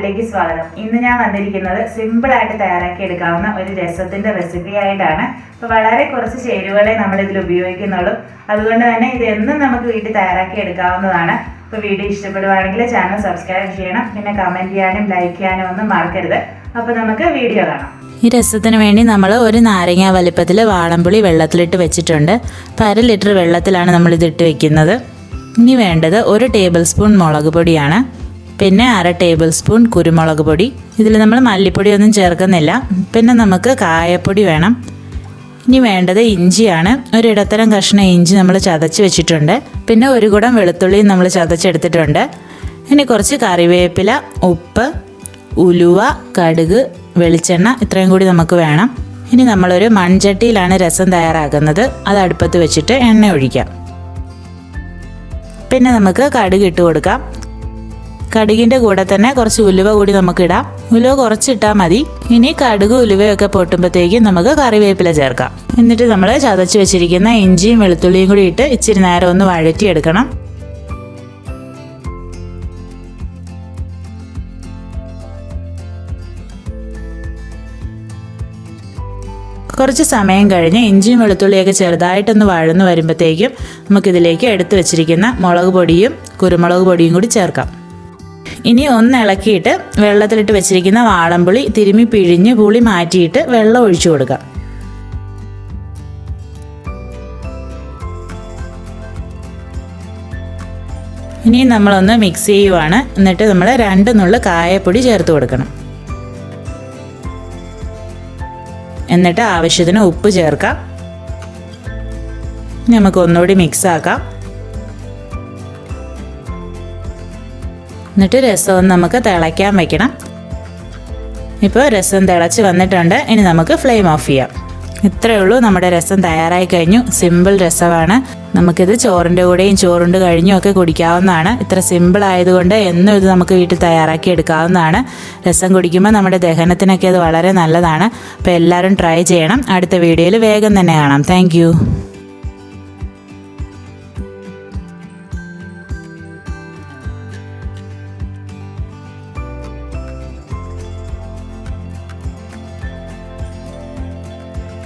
ചാനലിലേക്ക് സ്വാഗതം. ഇന്ന് ഞാൻ വന്നിരിക്കുന്നത് സിമ്പിൾ ആയിട്ട് തയ്യാറാക്കി എടുക്കാവുന്ന ഒരു രസത്തിന്റെ റെസിപ്പി ആയിട്ടാണ്. അപ്പോൾ വളരെ കുറച്ച് ചേരുവകളെ നമ്മൾ ഇതിൽ ഉപയോഗിക്കുന്നുള്ളൂ. അതുകൊണ്ട് തന്നെ ഇത് എന്നും നമുക്ക് വീട്ടിൽ തയ്യാറാക്കി എടുക്കാവുന്നതാണ്. അപ്പോൾ വീഡിയോ ഇഷ്ടപ്പെടുവാണെങ്കിൽ ചാനൽ സബ്സ്ക്രൈബ് ചെയ്യണം. പിന്നെ കമന്റ് ചെയ്യാനും ലൈക്ക് ചെയ്യാനും ഒന്നും മറക്കരുത്. അപ്പോൾ നമുക്ക് വീഡിയോ കാണാം. ഈ രസത്തിന് വേണ്ടി നമ്മൾ ഒരു നാരങ്ങ വലിപ്പത്തിൽ വാളംപുളി വെള്ളത്തിലിട്ട് വെച്ചിട്ടുണ്ട്. അപ്പോൾ 1/2 ലിറ്റർ വെള്ളത്തിലാണ് നമ്മളിത് ഇട്ട് വെക്കുന്നത്. ഇനി വേണ്ടത് 1 ടേബിൾ സ്പൂൺ മുളക് പൊടിയാണ്. പിന്നെ 1/2 ടേബിൾ സ്പൂൺ കുരുമുളക് പൊടി. ഇതിൽ നമ്മൾ മല്ലിപ്പൊടിയൊന്നും ചേർക്കുന്നില്ല. പിന്നെ നമുക്ക് കായപ്പൊടി വേണം. ഇനി വേണ്ടത് ഇഞ്ചിയാണ്. ഒരു ഇടത്തരം കഷ്ണം ഇഞ്ചി നമ്മൾ ചതച്ച് വെച്ചിട്ടുണ്ട്. പിന്നെ 1 കുടം വെളുത്തുള്ളിയും നമ്മൾ ചതച്ചെടുത്തിട്ടുണ്ട്. ഇനി കുറച്ച് കറിവേപ്പില, ഉപ്പ്, ഉലുവ, കടുക്, വെളിച്ചെണ്ണ ഇത്രയും കൂടി നമുക്ക് വേണം. ഇനി നമ്മളൊരു മൺചട്ടിയിലാണ് രസം തയ്യാറാക്കുന്നത്. അത് അടുപ്പത്ത് വെച്ചിട്ട് എണ്ണ ഒഴിക്കാം. പിന്നെ നമുക്ക് കടുക് ഇട്ട് കൊടുക്കാം. കടുകിൻ്റെ കൂടെ തന്നെ കുറച്ച് ഉലുവ കൂടി നമുക്കിടാം. ഉലുവ കുറച്ചിട്ടാൽ മതി. ഇനി കടുക് ഉലുവയൊക്കെ പൊട്ടുമ്പോഴത്തേക്കും നമുക്ക് കറിവേപ്പില ചേർക്കാം. എന്നിട്ട് നമ്മൾ ചതച്ച് വെച്ചിരിക്കുന്ന ഇഞ്ചിയും വെളുത്തുള്ളിയും കൂടി ഇട്ട് ഇച്ചിരി നേരം ഒന്ന് വഴറ്റിയെടുക്കണം. കുറച്ച് സമയം കഴിഞ്ഞ് ഇഞ്ചിയും വെളുത്തുള്ളിയൊക്കെ ചെറുതായിട്ടൊന്ന് വഴന്ന് വരുമ്പോഴത്തേക്കും നമുക്കിതിലേക്ക് എടുത്തു വെച്ചിരിക്കുന്ന മുളക് പൊടിയും കുരുമുളക് പൊടിയും കൂടി ചേർക്കാം. ഇനി ഒന്ന് ഇളക്കിയിട്ട് വെള്ളത്തിലിട്ട് വെച്ചിരിക്കുന്ന വാളംപുളി തിരുമ്മി പിഴിഞ്ഞ് പുളി മാറ്റിയിട്ട് വെള്ളം ഒഴിച്ചു കൊടുക്കാം. ഇനി നമ്മളൊന്ന് മിക്സ് ചെയ്യുവാണ്. എന്നിട്ട് നമ്മൾ 2 നുള്ള് കായപ്പൊടി ചേർത്ത് കൊടുക്കണം. എന്നിട്ട് ആവശ്യത്തിന് ഉപ്പ് ചേർക്കാം. നമുക്ക് ഒന്നുകൂടി മിക്സ് ആക്കാം. എന്നിട്ട് രസം നമുക്ക് തിളയ്ക്കാൻ വയ്ക്കണം. ഇപ്പോൾ രസം തിളച്ച് വന്നിട്ടുണ്ട്. ഇനി നമുക്ക് ഫ്ലെയിം ഓഫ് ചെയ്യാം. ഇത്രയേ ഉള്ളൂ, നമ്മുടെ രസം തയ്യാറായി കഴിഞ്ഞു. സിമ്പിൾ രസമാണ്. നമുക്കിത് ചോറിൻ്റെ കൂടെയും ചോറുണ്ട് കഴിഞ്ഞും ഒക്കെ കുടിക്കാവുന്നതാണ്. ഇത്ര സിമ്പിൾ ആയതുകൊണ്ട് എന്നും ഇത് നമുക്ക് വീട്ടിൽ തയ്യാറാക്കി എടുക്കാവുന്നതാണ്. രസം കുടിക്കുമ്പോൾ നമ്മുടെ ദഹനത്തിനൊക്കെ അത് വളരെ നല്ലതാണ്. അപ്പോൾ എല്ലാവരും ട്രൈ ചെയ്യണം. അടുത്ത വീഡിയോയിൽ വേഗം തന്നെ കാണാം. താങ്ക്